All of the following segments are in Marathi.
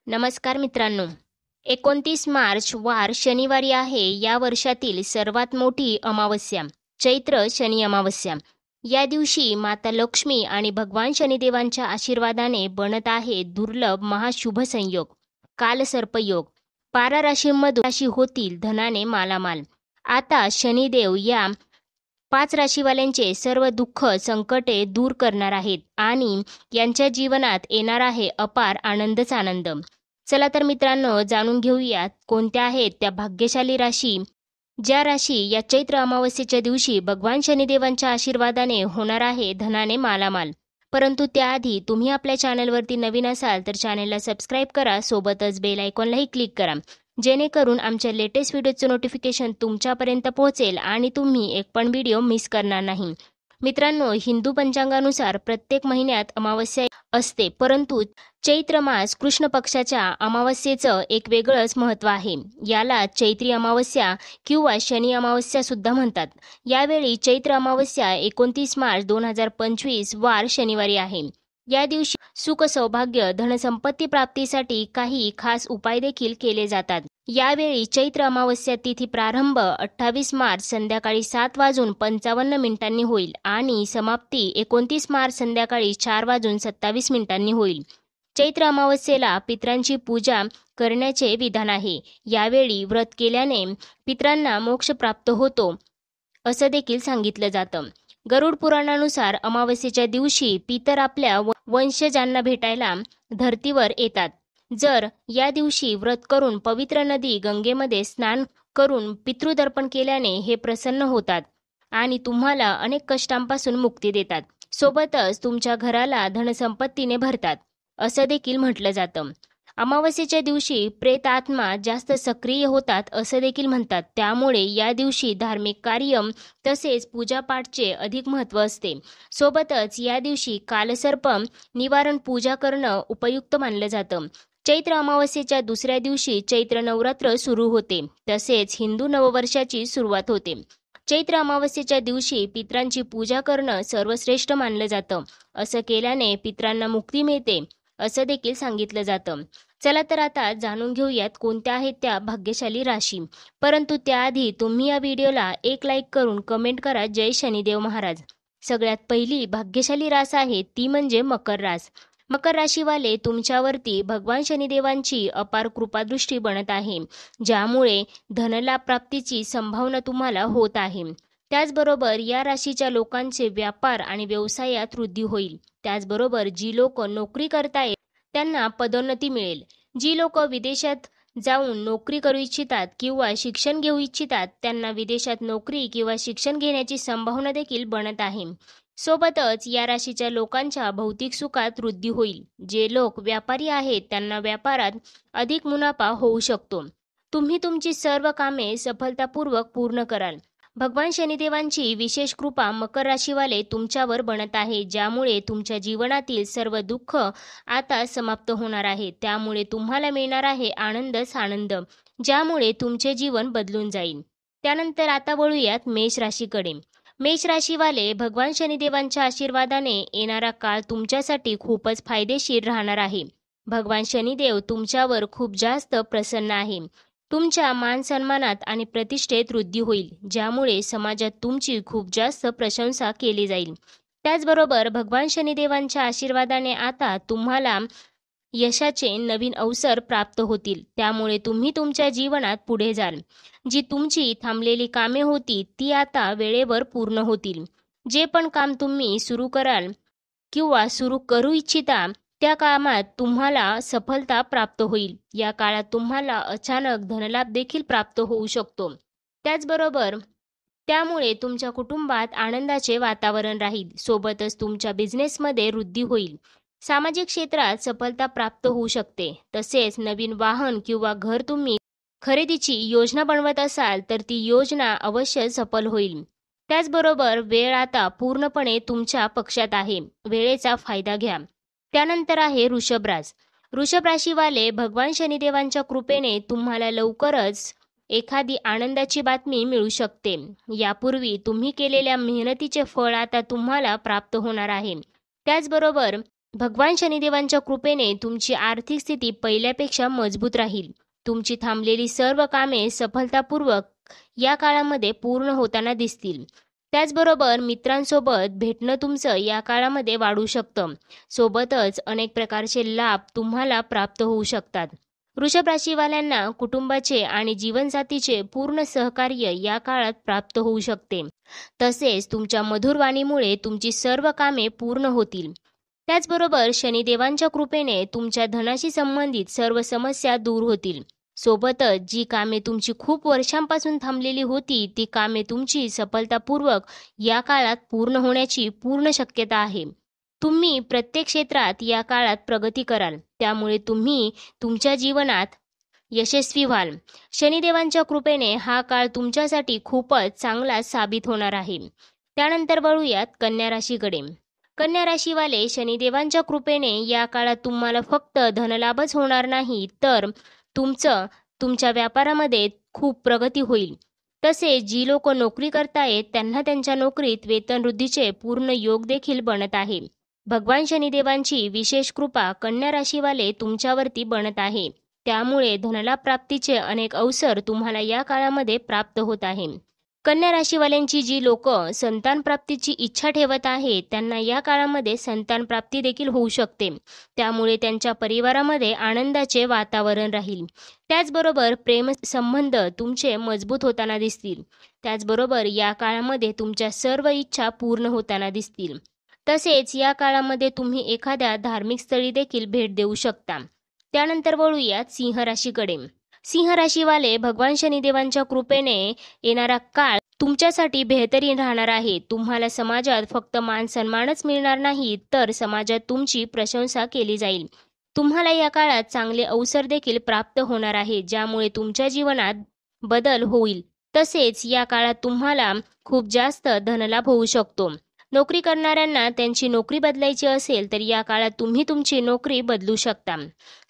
नमस्कार मित्रांनो. 29 मार्च वार शनिवारी आहे. या वर्षातील सर्वात मोठी अमावस्या, चैत्र शनी अमावस्या. या दिवशी माता लक्ष्मी आणि भगवान शनिदेवांच्या आशीर्वादाने बनत आहे दुर्लभ महाशुभ संयोग. कालसर्पयोग. 12 राशींमधून राशी होतील धनाने मालामाल. आता शनिदेव या 5 राशीवाल्यांचे सर्व दुःख संकटे दूर करणार आहेत आणि यांच्या जीवनात येणार आहे अपार आनंदच आनंद. चला तर मित्रांनो, जाणून घेऊयात कोणत्या आहेत त्या भाग्यशाली राशी, ज्या राशी या चैत्र अमावस्येच्या दिवशी भगवान शनिदेवांच्या आशीर्वादाने होणार आहे धनाने मालामाल. परंतु त्याआधी तुम्ही आपल्या चॅनलवरती नवीन असाल तर चॅनलला सबस्क्राईब करा, सोबतच बेल आयकॉनलाही क्लिक करा, जेणेकरून आमच्या लेटेस्ट व्हिडिओचं नोटिफिकेशन तुमच्यापर्यंत पोहोचेल आणि तुम्ही एक पण व्हिडिओ मिस करणार नाही. मित्रांनो, हिंदू पंचांगानुसार प्रत्येक महिन्यात अमावस्या असते, परंतु चैत्र मास कृष्ण पक्षाच्या अमावस्येचं एक वेगळंच महत्त्व आहे. याला चैत्री अमावस्या किंवा शनी अमावस्या सुद्धा म्हणतात. यावेळी चैत्र अमावस्या 29 मार्च 2025 वार शनिवारी आहे. या दिवशी सुख सौभाग्य धनसंपत्ती प्राप्तीसाठी काही खास उपाय देखील केले जातात. यावेळी चैत्र अमावस्या तिथी प्रारंभ 28 मार्च संध्याकाळी 7:55 होईल आणि समाप्ती 29 मार्च संध्याकाळी 4:27 होईल. चैत्र अमावस्येला पितरांची पूजा करण्याचे विधान आहे. यावेळी व्रत केल्याने पितरांना मोक्ष प्राप्त होतो असं देखील सांगितलं जातं. गरुड पुराणानुसार अमावस्येच्या दिवशी पितर आपल्या वंशजांना भेटायला धर्तीवर येतात. जर या दिवशी व्रत करून पवित्र नदी गंगेमध्ये स्नान करून पितृदर्पण केल्याने हे प्रसन्न होतात आणि तुम्हाला अनेक कष्टांपासून मुक्ती देतात. सोबतच तुमच्या घराला धनसंपत्तीने भरतात असं देखील म्हटलं जातं. अमावस्येच्या दिवशी प्रेत आत्मा जास्त सक्रिय होतात असं देखील म्हणतात. त्यामुळे या दिवशी धार्मिक कार्य तसेच पूजापाठचे अधिक महत्त्व असते. सोबतच या दिवशी कालसर्प निवारण पूजा करणं उपयुक्त मानलं जातं. चैत्र अमावस्येच्या दुसऱ्या दिवशी चैत्र नवरात्र सुरू होते, तसेच हिंदू नववर्षाची सुरुवात होते. चैत्र अमावस्येच्या दिवशी पितरांची पूजा करणं सर्वश्रेष्ठ मानलं जातं. असं केल्याने पितरांना मुक्ती मिळते असं देखील सांगितलं जातं. चला तर आता जाणून घेऊयात कोणत्या आहेत त्या भाग्यशाली राशी. परंतु त्याआधी तुम्ही या व्हिडिओला एक लाईक करून कमेंट करा, जय शनिदेव महाराज. सगळ्यात पहिली भाग्यशाली रास आहे ती म्हणजे मकर रास. मकर राशीवाले तुमच्यावरती भगवान शनिदेवांची अपार कृपादृष्टी बनत आहे, ज्यामुळे धनलाभ प्राप्तीची संभावना तुम्हाला होत आहे. त्याचबरोबर या राशीच्या लोकांचे व्यापार आणि व्यवसायात वृद्धी होईल. त्याचबरोबर जी लोक नोकरी करतायत त्यांना पदोन्नती मिळेल. जी लोक विदेशात जाऊन नोकरी करू इच्छितात किंवा शिक्षण घेऊ इच्छितात त्यांना विदेशात नोकरी किंवा शिक्षण घेण्याची संभावना देखील बनत आहे. सोबतच या राशीच्या लोकांच्या भौतिक सुखात वृद्धी होईल. जे लोक व्यापारी आहेत त्यांना व्यापारात अधिक मुनाफा होऊ शकतो. तुम्ही तुमची सर्व कामे सफलतापूर्वक पूर्ण कराल. भगवान शनिदेवांची विशेष कृपा मकर राशीवाले तुमच्यावर बनत आहे, ज्यामुळे तुमच्या जीवनातील सर्व दुःख आता समाप्त होणार आहे. त्यामुळे तुम्हाला मिळणार आहे आनंदच आनंद, ज्यामुळे तुमचे जीवन बदलून जाईल. त्यानंतर आता वळूयात मेष राशीकडे. मेष राशीवाले भगवान शनिदेवांच्या आशीर्वादाने येणारा काळ तुमच्यासाठी खूपच फायदेशीर राहणार आहे. भगवान शनिदेव तुमच्यावर खूप जास्त प्रसन्न आहे. तुमच्या मान सन्मानात आणि प्रतिष्ठेत वृद्धी होईल, ज्यामुळे समाजात तुमची खूप जास्त प्रशंसा केली जाईल. त्याचबरोबर भगवान शनिदेवांच्या आशीर्वादाने आता तुम्हाला यशाचे नवीन अवसर प्राप्त होतील. त्यामुळे तुम्ही तुमच्या जीवनात पुढे जाल. जी तुमची थांबलेली कामे होती ती आता वेळेवर पूर्ण होतील. जे पण काम तुम्ही सुरू कराल किंवा सुरू करू इच्छिता त्या कामात तुम्हाला सफलता प्राप्त होईल. या काळात तुम्हाला अचानक धनलाभ देखील प्राप्त होऊ शकतो. त्याचबरोबर त्यामुळे तुमच्या कुटुंबात आनंदाचे वातावरण राहील. सोबतच तुमच्या बिझनेसमध्ये वृद्धी होईल. सामाजिक क्षेत्रात सफलता प्राप्त होऊ शकते. तसेच नवीन वाहन किंवा घर तुम्ही खरेदीची योजना बनवत असाल तर ती योजना अवश्य सफल होईल. त्याचबरोबर वेळ आता पूर्णपणे तुमच्या पक्षात आहे. वेळेचा फायदा घ्या. त्यानंतर आहे वृषभ रास. वृषभ राशीवाले भगवान शनिदेवांच्या कृपेने तुम्हाला लवकरच एखादी आनंदाची बातमी मिळू शकते. यापूर्वी तुम्ही केलेल्या मेहनतीचे फळ आता तुम्हाला प्राप्त होणार आहे. त्याचबरोबर भगवान शनिदेवांच्या कृपेने तुमची आर्थिक स्थिती पहिल्यापेक्षा मजबूत राहील. तुमची थांबलेली सर्व कामे सफलतापूर्वक या काळामध्ये पूर्ण होताना दिसतील. त्याचबरोबर मित्रांसोबत भेटणं तुमचं या काळामध्ये वाढू शकतं. सोबतच अनेक प्रकारचे लाभ तुम्हाला प्राप्त होऊ शकतात. वृषभ राशीवाल्यांना कुटुंबाचे आणि जीवनसाथीचे पूर्ण सहकार्य या काळात प्राप्त होऊ शकते. तसेच तुमच्या मधुर वाणीमुळे तुमची सर्व कामे पूर्ण होतील. त्याचबरोबर शनिदेवांच्या कृपेने तुमच्या धनाशी संबंधित सर्व समस्या दूर होतील. सोबतच जी कामे तुमची खूप वर्षांपासून थांबलेली होती ती कामे तुमची सफलतापूर्वक या काळात पूर्ण होण्याची पूर्ण शक्यता आहे. तुम्ही प्रत्येक क्षेत्रात या काळात प्रगती कराल, त्यामुळे तुम्ही तुमच्या जीवनात यशस्वी व्हाल. शनिदेवांच्या कृपेने हा काळ तुमच्यासाठी खूपच चांगला साबित होणार आहे. त्यानंतर वळूयात कन्या राशीकडे. कन्या राशीवाले, शनिदेवांच्या कृपेने या काळात तुम्हाला फक्त धनलाभच होणार नाही, तर तुमच्या व्यापारामध्ये खूप प्रगती होईल. तसेच जी लोक नोकरी करतायत त्यांना त्यांच्या नोकरीत वेतनवृद्धीचे पूर्ण योग देखील बनत आहे. भगवान शनिदेवांची विशेष कृपा कन्या राशीवाले तुमच्यावरती बनत आहे. त्यामुळे धनलाभ प्राप्तीचे अनेक अवसर तुम्हाला या काळामध्ये प्राप्त होत आहे. कन्या राशीवाल्यांची जी लोक संतान प्राप्तीची इच्छा ठेवत आहेत त्यांना या काळामध्ये संतान प्राप्ती देखील होऊ शकते. त्यामुळे त्यांच्या परिवारामध्ये आनंदाचे वातावरण राहील. त्याचबरोबर प्रेम संबंध तुमचे मजबूत होताना दिसतील. त्याचबरोबर या काळामध्ये तुमच्या सर्व इच्छा पूर्ण होताना दिसतील. तसेच या काळामध्ये तुम्ही एखाद्या धार्मिक स्थळी देखील भेट देऊ शकता. त्यानंतर वळूयात सिंह राशीकडे. सिंह राशीवाले, भगवान शनिदेवांच्या कृपेने येणारा काळ तुमच्यासाठी बेहतरीन राहणार आहे. तुम्हाला समाजात फक्त मान सन्मानच मिळणार नाही, तर समाजात तुमची प्रशंसा केली जाईल. तुम्हाला या काळात चांगले अवसर देखील प्राप्त होणार आहे, ज्यामुळे तुमच्या जीवनात बदल होईल. तसेच या काळात तुम्हाला खूप जास्त धनलाभ होऊ शकतो. नोकरी करणाऱ्यांना त्यांची नोकरी बदलायची असेल तर या काळात तुम्ही तुमची नोकरी बदलू शकता.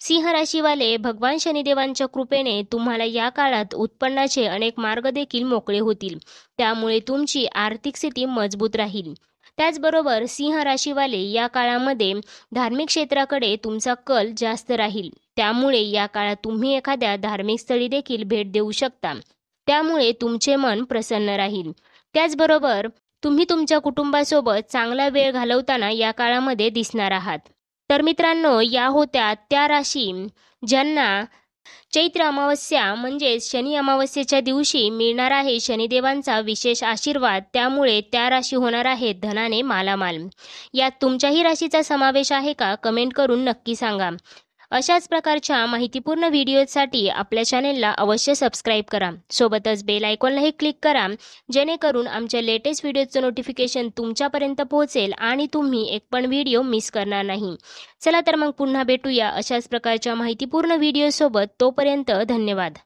सिंह राशीवाले, भगवान शनिदेवांच्या कृपेने तुम्हाला या काळात उत्पन्नाचे अनेक मार्ग देखील मोकळे होतील. त्यामुळे तुमची आर्थिक स्थिती मजबूत राहील. त्याचबरोबर सिंह राशीवाले, या काळामध्ये धार्मिक क्षेत्राकडे तुमचा कल जास्त राहील. त्यामुळे या काळात तुम्ही एखाद्या धार्मिक स्थळी देखील भेट देऊ शकता. त्यामुळे तुमचे मन प्रसन्न राहील. त्याचबरोबर तुम्ही तुमच्या कुटुंबासोबत चांगला वेळ घालवताना या काळामध्ये दिसणार आहात. तर मित्रांनो, या होत्या त्या राशी ज्यांना चैत्र अमावस्या म्हणजेच शनी अमावस्येच्या दिवशी मिळणार आहे शनिदेवांचा विशेष आशीर्वाद. त्यामुळे त्या राशी होणार आहेत धनाने मालामाल. यात तुमच्याही राशीचा समावेश आहे का? कमेंट करून नक्की सांगा. अशाच प्रकारच्या माहितीपूर्ण व्हिडिओसाठी आपल्या चॅनेलला अवश्य सबस्क्राईब करा. सोबतच बेल आयकॉनलाही क्लिक करा, जेणेकरून आमच्या लेटेस्ट व्हिडिओचं नोटिफिकेशन तुमच्यापर्यंत पोहोचेल आणि तुम्ही एक पण व्हिडिओ मिस करणार नाही. चला तर मग पुन्हा भेटूया अशाच प्रकारच्या माहितीपूर्ण व्हिडिओसोबत. तोपर्यंत धन्यवाद.